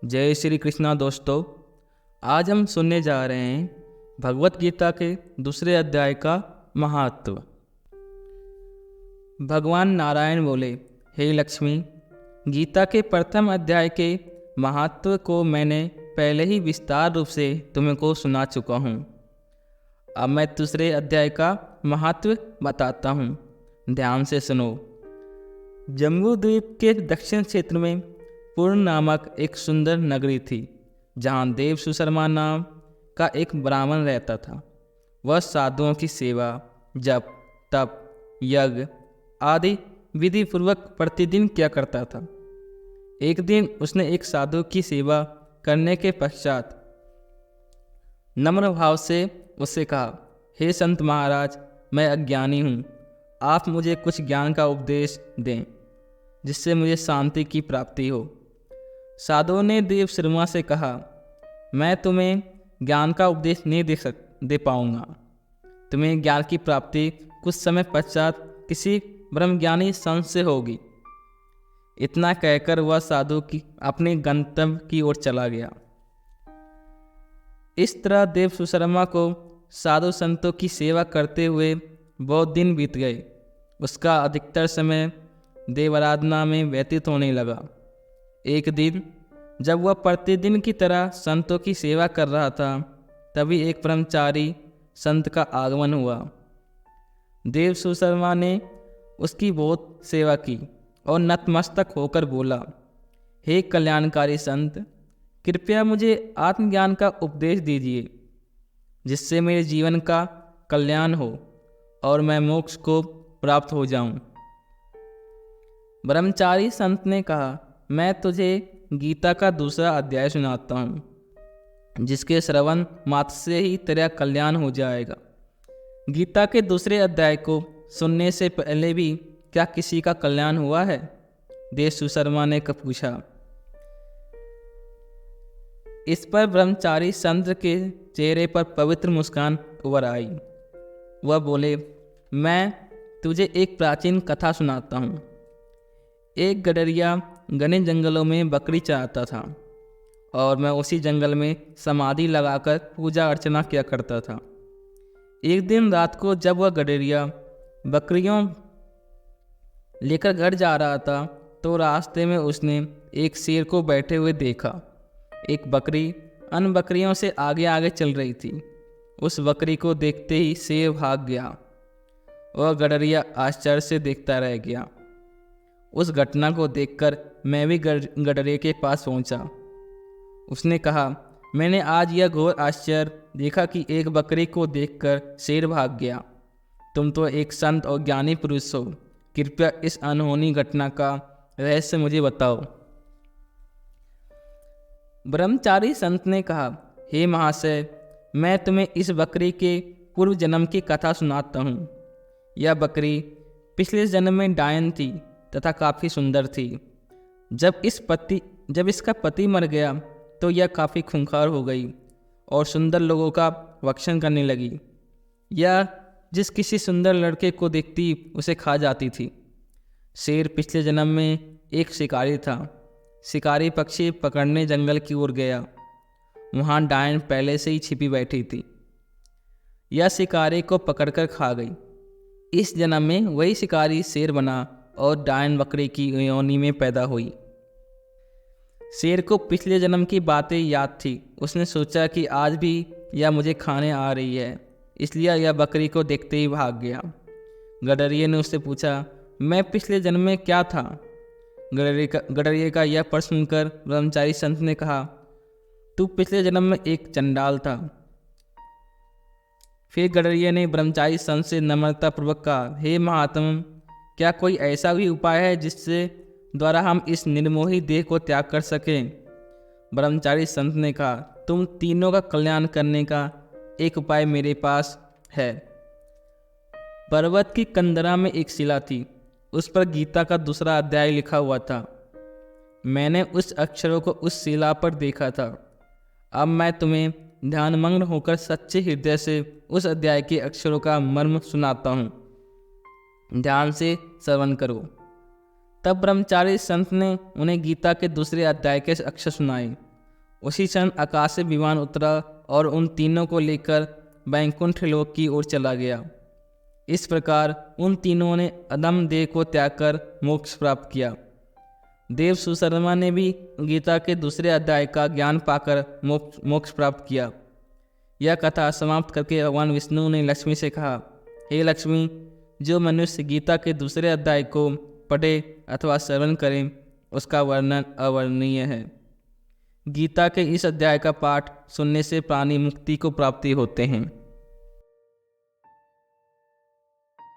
जय श्री कृष्णा दोस्तों। आज हम सुनने जा रहे हैं भगवत गीता के दूसरे अध्याय का महात्व। भगवान नारायण बोले, हे लक्ष्मी, गीता के प्रथम अध्याय के महात्व को मैंने पहले ही विस्तार रूप से तुमको सुना चुका हूँ। अब मैं दूसरे अध्याय का महात्व बताता हूँ, ध्यान से सुनो। जम्बू द्वीप के दक्षिण क्षेत्र में पूर्ण नामक एक सुंदर नगरी थी, जहाँ देव सुशर्मा नाम का एक ब्राह्मण रहता था। वह साधुओं की सेवा, जप, तप, यज्ञ आदि विधि पूर्वक प्रतिदिन किया करता था। एक दिन उसने एक साधु की सेवा करने के पश्चात नम्र भाव से उससे कहा, हे संत महाराज, मैं अज्ञानी हूँ, आप मुझे कुछ ज्ञान का उपदेश दें जिससे मुझे शांति की प्राप्ति हो। साधु ने देव शर्मा से कहा, मैं तुम्हें ज्ञान का उपदेश नहीं दे पाऊँगा। तुम्हें ज्ञान की प्राप्ति कुछ समय पश्चात किसी ब्रह्मज्ञानी संत से होगी। इतना कहकर वह साधु की अपने गंतव्य की ओर चला गया। इस तरह देव सुशर्मा को साधु संतों की सेवा करते हुए बहुत दिन बीत गए। उसका अधिकतर समय देव आराधना में व्यतीत होने लगा। एक दिन जब वह प्रतिदिन की तरह संतों की सेवा कर रहा था, तभी एक ब्रह्मचारी संत का आगमन हुआ। देव सुशर्मा ने उसकी बहुत सेवा की और नतमस्तक होकर बोला, हे कल्याणकारी संत, कृपया मुझे आत्मज्ञान का उपदेश दीजिए जिससे मेरे जीवन का कल्याण हो और मैं मोक्ष को प्राप्त हो जाऊं। ब्रह्मचारी संत ने कहा, मैं तुझे गीता का दूसरा अध्याय सुनाता हूँ, जिसके श्रवण मात्र से ही तेरा कल्याण हो जाएगा। गीता के दूसरे अध्याय को सुनने से पहले भी क्या किसी का कल्याण हुआ है? देव सुशर्मा ने पूछा। इस पर ब्रह्मचारी संत के चेहरे पर पवित्र मुस्कान उभर आई। वह बोले, मैं तुझे एक प्राचीन कथा सुनाता हूँ। एक गडरिया घने जंगलों में बकरी चराता था और मैं उसी जंगल में समाधि लगाकर पूजा अर्चना किया करता था। एक दिन रात को जब वह गडरिया बकरियों लेकर घर जा रहा था, तो रास्ते में उसने एक शेर को बैठे हुए देखा। एक बकरी अन्य बकरियों से आगे आगे चल रही थी। उस बकरी को देखते ही शेर भाग गया। वह गडरिया आश्चर्य से देखता रह गया। उस घटना को देखकर मैं भी गडरिये के पास पहुंचा। उसने कहा, मैंने आज यह घोर आश्चर्य देखा कि एक बकरी को देखकर शेर भाग गया। तुम तो एक संत और ज्ञानी पुरुष हो, कृपया इस अनहोनी घटना का रहस्य मुझे बताओ। ब्रह्मचारी संत ने कहा, हे महाशय, मैं तुम्हें इस बकरी के पूर्व जन्म की कथा सुनाता हूँ। यह बकरी पिछले जन्म में डायन थी तथा काफ़ी सुंदर थी। जब इसका पति मर गया तो यह काफ़ी खूंखार हो गई और सुंदर लोगों का भक्षण करने लगी। यह जिस किसी सुंदर लड़के को देखती उसे खा जाती थी। शेर पिछले जन्म में एक शिकारी था। शिकारी पक्षी पकड़ने जंगल की ओर गया। वहाँ डायन पहले से ही छिपी बैठी थी। यह शिकारी को पकड़कर खा गई। इस जन्म में वही शिकारी शेर बना और डायन बकरी की योनि में पैदा हुई। शेर को पिछले जन्म की बातें याद थी। उसने सोचा कि आज भी यह मुझे खाने आ रही है, इसलिए यह बकरी को देखते ही भाग गया। गडरिये ने उससे पूछा, मैं पिछले जन्म में क्या था? गडरिये का यह प्रश्न सुनकर ब्रह्मचारी संत ने कहा, तू पिछले जन्म में एक चंडाल था। फिर गडरिये ने ब्रह्मचारी संत से नम्रतापूर्वक कहा, हे महात्मा, क्या कोई ऐसा भी उपाय है जिससे द्वारा हम इस निर्मोही देह को त्याग कर सकें? ब्रह्मचारी संत ने कहा, तुम तीनों का कल्याण करने का एक उपाय मेरे पास है। पर्वत की कंदरा में एक शिला थी। उस पर गीता का दूसरा अध्याय लिखा हुआ था। मैंने उस अक्षरों को उस शिला पर देखा था। अब मैं तुम्हें ध्यानमग्न होकर सच्चे हृदय से उस अध्याय के अक्षरों का मर्म सुनाता हूँ। ध्यान से श्रवण करो। तब ब्रह्मचारी संत ने उन्हें गीता के दूसरे अध्याय के अक्षर सुनाए उसी क्षण आकाश से विमान उतरा और उन तीनों को लेकर वैकुंठ लोक की ओर चला गया। इस प्रकार उन तीनों ने अदम देह को त्याग कर मोक्ष प्राप्त किया। देव सुशर्मा ने भी गीता के दूसरे अध्याय का ज्ञान पाकर मोक्ष प्राप्त किया। यह कथा समाप्त करके भगवान विष्णु ने लक्ष्मी से कहा, हे लक्ष्मी, जो मनुष्य गीता के दूसरे अध्याय को पढ़े अथवा श्रवण करे उसका वर्णन अवर्णनीय है। गीता के इस अध्याय का पाठ सुनने से प्राणी मुक्ति को प्राप्ति होते हैं।